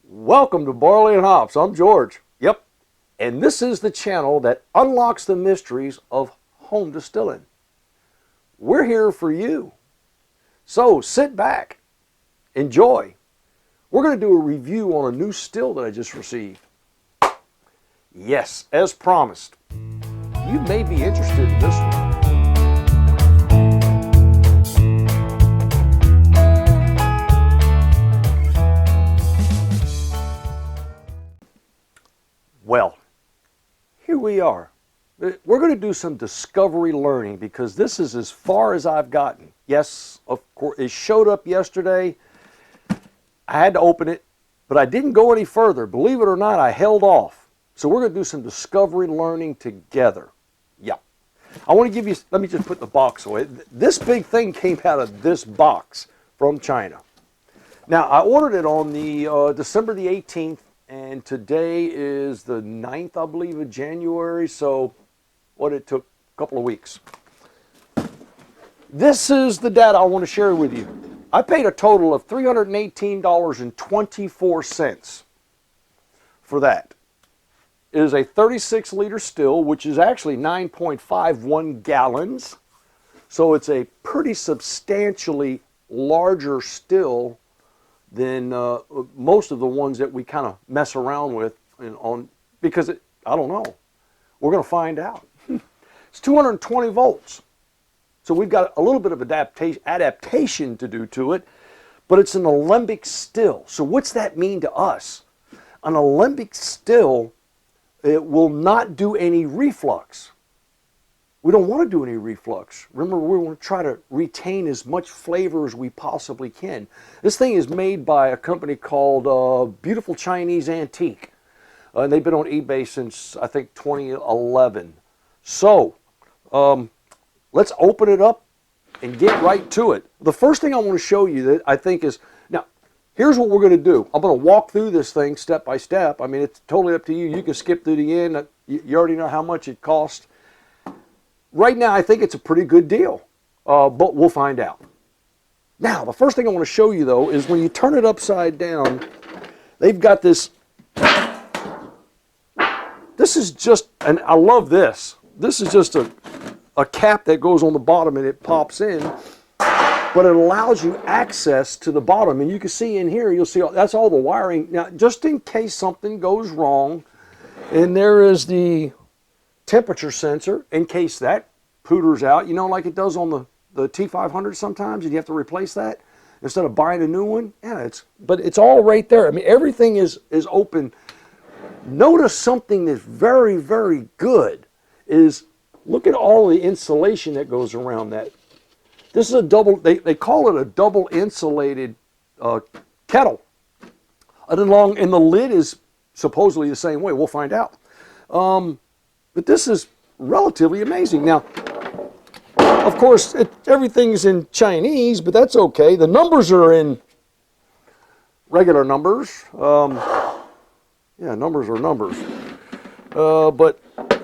Welcome to Barley and Hops. I'm George. Yep. And this is the channel that unlocks the mysteries of home distilling. We're here for you. So sit back, enjoy. We're going to do a review on a new still that I just received. Yes, as promised. You may be interested in this one. Well, here we are. We're going to do some discovery learning because this is as far as I've gotten. Yes, of course, it showed up yesterday. I had to open it, but I didn't go any further. Believe it or not, I held off. So we're going to do some discovery learning together. Yeah. I want to give you, let me just put the box away. This big thing came out of this box from China. Now, I ordered it on the December the 18th. And today is the 9th, I believe, of January. So it took a couple of weeks. This is the data I want to share with you. I paid a total of $318.24 for that. It is a 36-liter still, which is actually 9.51 gallons. So it's a pretty substantially larger still than most of the ones that we kind of mess around with because I don't know. We're going to find out. It's 220 volts. So we've got a little bit of adaptation to do to it, but it's an Alembic still. So what's that mean to us? An Alembic still, it will not do any reflux. We don't want to do any reflux. Remember, we want to try to retain as much flavor as we possibly can. This thing is made by a company called Beautiful Chinese Antique. And they've been on eBay since, I think, 2011. So, let's open it up and get right to it. The first thing I want to show you that I think is, now, here's what we're going to do. I'm going to walk through this thing step by step. I mean, it's totally up to you. You can skip through the end. You already know how much it costs. Right now, I think it's a pretty good deal, but we'll find out. Now, the first thing I want to show you, though, is when you turn it upside down, they've got this. This is just, and I love this. This is just a cap that goes on the bottom and it pops in, but it allows you access to the bottom. And you can see in here, you'll see that's all the wiring. Now, just in case something goes wrong, and there is the temperature sensor in case that pooters out, you know, like it does on the T500 sometimes, and you have to replace that instead of buying a new one. Yeah, but it's all right there. I mean, everything is open. Notice something that's very, very good is look at all the insulation that goes around that. This is a double, they call it a double insulated kettle. And the lid is supposedly the same way. We'll find out. But this is relatively amazing. Now, of course, everything's in Chinese, but that's okay. The numbers are in regular numbers. Yeah, numbers are numbers.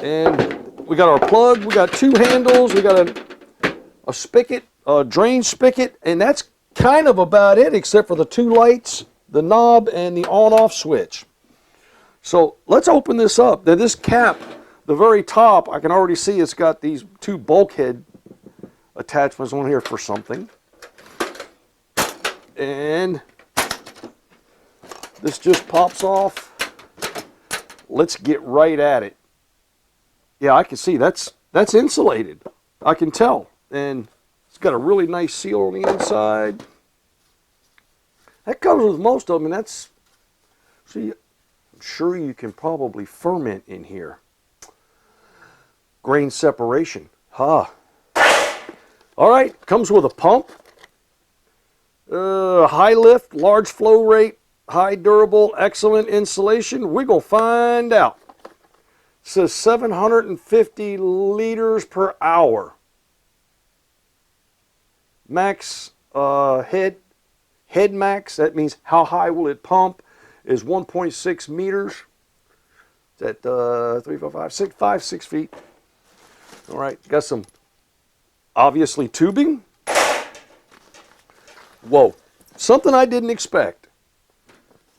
And we got our plug. We got two handles. We got a spigot, a drain spigot, and that's kind of about it, except for the two lights, the knob, and the on-off switch. So let's open this up. Now, this cap, the very top, I can already see it's got these two bulkhead attachments on here for something. And this just pops off. Let's get right at it. Yeah, I can see that's insulated. I can tell. And it's got a really nice seal on the inside. That comes with most of them, and that's, see, I'm sure you can probably ferment in here. Grain separation. All right, comes with a pump. High lift, large flow rate, high durable, excellent insulation. We're going to find out. It says 750 liters per hour. Max head max, that means how high will it pump, is 1.6 meters. Is that 3, 4, 5, 6 feet. All right, got some obviously tubing. Whoa, something I didn't expect.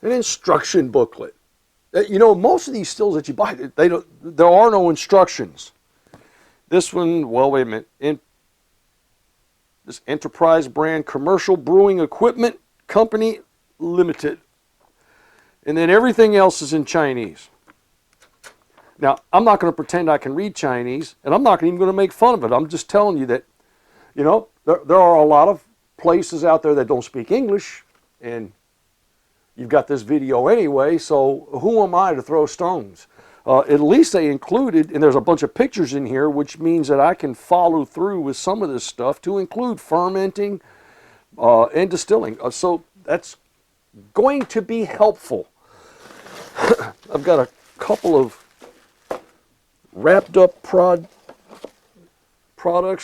An instruction booklet. You know, most of these stills that you buy, there are no instructions. This one, well, wait a minute. This Enterprise brand Commercial Brewing Equipment Company Limited. And then everything else is in Chinese. Now, I'm not going to pretend I can read Chinese, and I'm not even going to make fun of it. I'm just telling you that, you know, there are a lot of places out there that don't speak English, and you've got this video anyway, so who am I to throw stones? At least they included, and there's a bunch of pictures in here, which means that I can follow through with some of this stuff to include fermenting and distilling. So that's going to be helpful. I've got a couple of wrapped up products.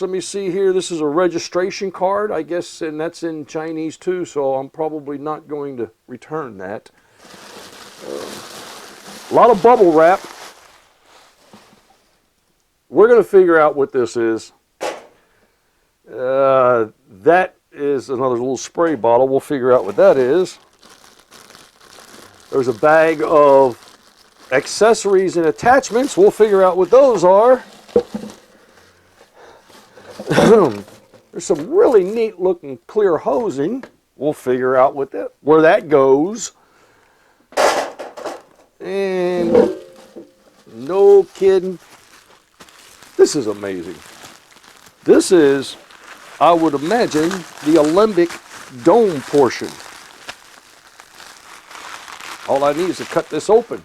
Let me see here. This is a registration card, I guess, and that's in Chinese too, so I'm probably not going to return that. A lot of bubble wrap. We're going to figure out what this is. That is another little spray bottle. We'll figure out what that is. There's a bag of accessories and attachments. We'll figure out what those are. There's some really neat looking clear hosing. We'll figure out where that goes. And no kidding, this is amazing. This is, I would imagine, the Alembic dome portion. All I need is to cut this open.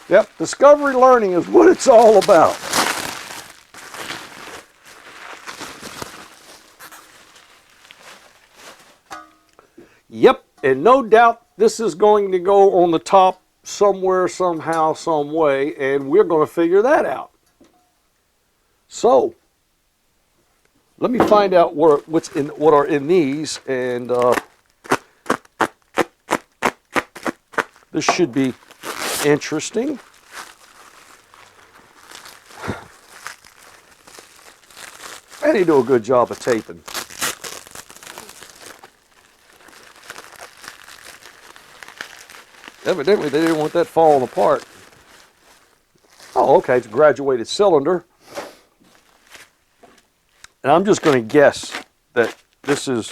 Yep, discovery learning is what it's all about. Yep, and no doubt this is going to go on the top somewhere, somehow, some way, and we're going to figure that out. So, let me find out what are in these, and this should be interesting. And they do a good job of taping. Evidently, they didn't want that falling apart. Oh, okay, it's a graduated cylinder. And I'm just going to guess that this is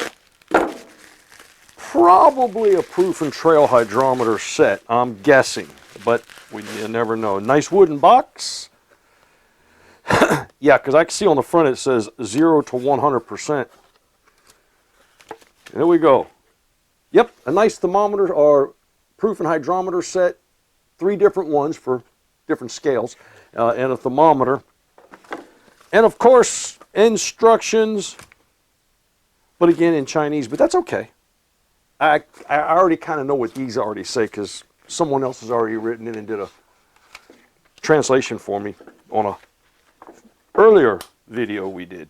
probably a proof and trail hydrometer set. I'm guessing, but you never know. Nice wooden box. Yeah, because I can see on the front it says 0 to 100%. There we go. Yep, a nice thermometer or proof and hydrometer set. 3 different ones for different scales. And a thermometer. And of course, instructions. But again, in Chinese, but that's okay. I already kind of know what these already say because someone else has already written it and did a translation for me on a earlier video we did.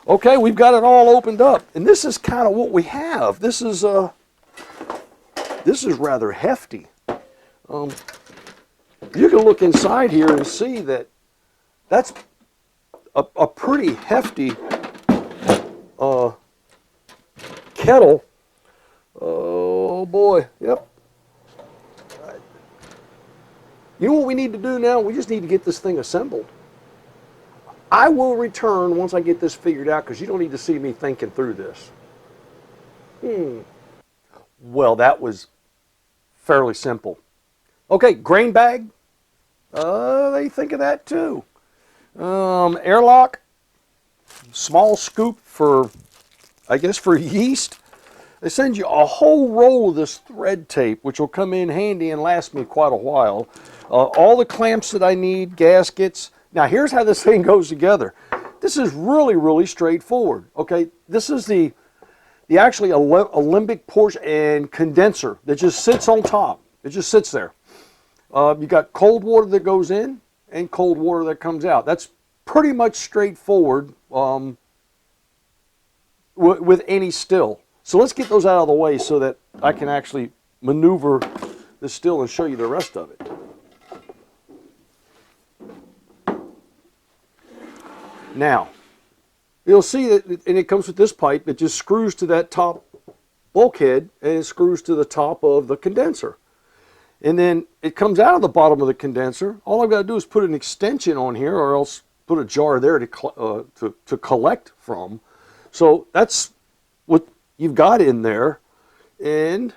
Okay, we've got it all opened up, and this is kind of what we have. This is rather hefty. You can look inside here and see that that's a pretty hefty kettle. Oh boy, yep. You know what we need to do now? We just need to get this thing assembled. I will return once I get this figured out because you don't need to see me thinking through this. Well, that was fairly simple. Okay, grain bag. They think of that too. Airlock. Small scoop for, I guess, for yeast. They send you a whole roll of this thread tape, which will come in handy and last me quite a while. All the clamps that I need, gaskets. Now, here's how this thing goes together. This is really, really straightforward. Okay, this is the actually Alembic portion and condenser that just sits on top. It just sits there. You got cold water that goes in and cold water that comes out. That's pretty much straightforward with any still. So let's get those out of the way so that I can actually maneuver the still and show you the rest of it. Now, you'll see that, and it comes with this pipe that just screws to that top bulkhead, and it screws to the top of the condenser. And then it comes out of the bottom of the condenser. All I've got to do is put an extension on here, or else put a jar there to collect from. So that's what you've got in there. And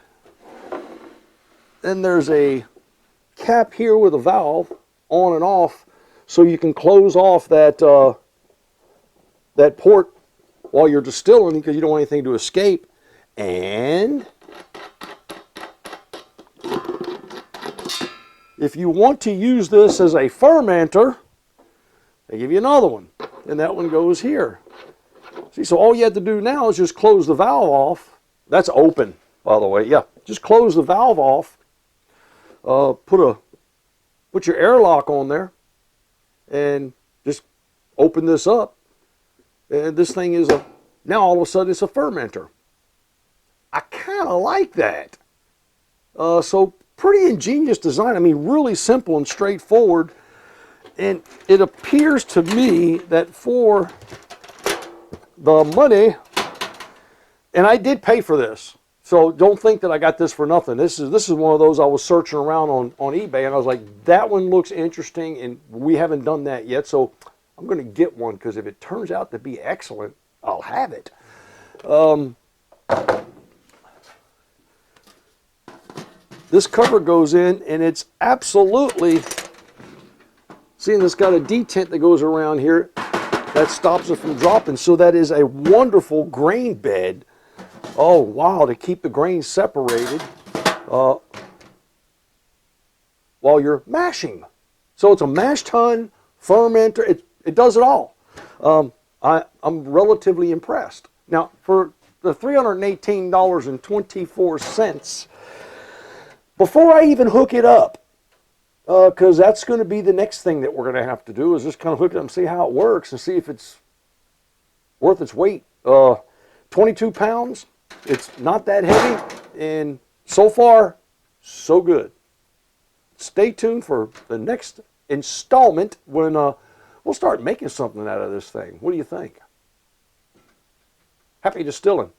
then there's a cap here with a valve on and off, so you can close off that that port while you're distilling, because you don't want anything to escape. And if you want to use this as a fermenter, they give you another one, and that one goes here. See, so all you have to do now is just close the valve off. That's open, by the way. Yeah, just close the valve off. Put your airlock on there, and just open this up. And this thing is now all of a sudden it's a fermenter. I kind of like that. So pretty ingenious design. I mean, really simple and straightforward. And it appears to me that for the money, and I did pay for this, so don't think that I got this for nothing. This is one of those I was searching around on eBay, and I was like, that one looks interesting, and we haven't done that yet, so I'm going to get one, because if it turns out to be excellent, I'll have it. This cover goes in, and it's absolutely, seeing it's got a detent that goes around here that stops it from dropping, so that is a wonderful grain bed. Oh wow, to keep the grains separated while you're mashing. So it's a mash tun, fermenter, it does it all. I'm relatively impressed. Now, for the $318.24, before I even hook it up, because that's going to be the next thing that we're going to have to do, is just kind of hook it up and see how it works and see if it's worth its weight. 22 pounds, it's not that heavy, and so far, so good. Stay tuned for the next installment when we'll start making something out of this thing. What do you think? Happy distilling.